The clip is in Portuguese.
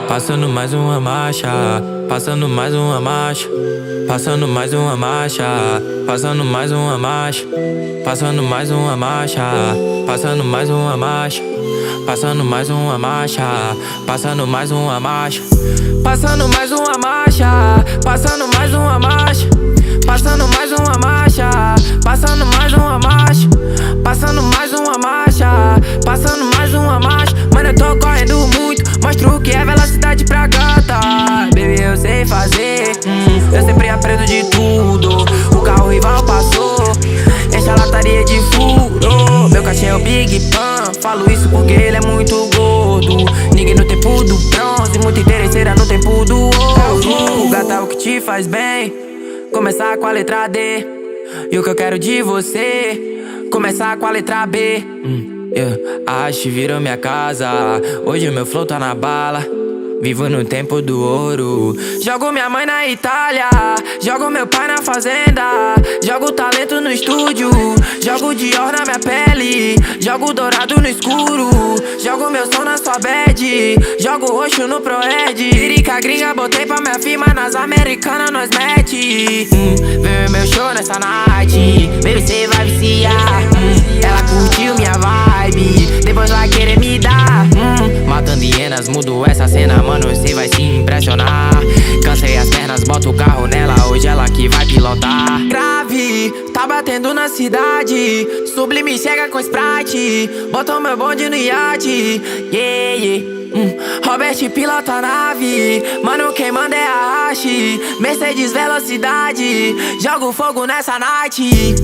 Passando mais uma marcha, passando mais uma marcha, passando mais uma marcha, passando mais uma marcha, passando mais uma marcha, passando mais uma marcha, passando mais uma marcha, passando mais uma marcha, passando mais uma marcha, passando mais uma marcha, passando mais uma marcha, passando mais uma marcha, passando mais uma marcha, passando mais uma marcha. Mano, eu tô correndo muito, mostro o que é velocidade pra gata. Baby, eu sei fazer, eu sempre aprendo de tudo. O carro rival passou, enche a lataria de furo. Meu cachê é o Big Pan, falo isso porque ele é muito gordo. Ninguém no tempo do bronze, muito interesseira no tempo do ouro. O gata é o que te faz bem, começar com a letra D. E o que eu quero de você, começar com a letra B. A haste virou minha casa, hoje o meu flow tá na bala. Vivo no tempo do ouro. Jogo minha mãe na Itália, jogo meu pai na fazenda, jogo talento no estúdio, jogo Dior na minha pele, jogo dourado no escuro, jogo meu som na sua bad, jogo roxo no Proed. Lírica gringa, botei pra minha firma, nas americanas nós mete. Vem meu show nessa night, baby cê vai viciar. Ela curtiu minha vibe, depois vai querer me dar. Matando hienas, mudo essa cena, mano, cê vai se impressionar. Cansei as pernas, boto o carro nela, hoje ela que vai pilotar. Grave, tá batendo na cidade, Sublime chega com Sprite, botou meu bonde no iate, Robert pilota a nave, mano, quem manda é a haste. Mercedes velocidade, jogo fogo nessa night.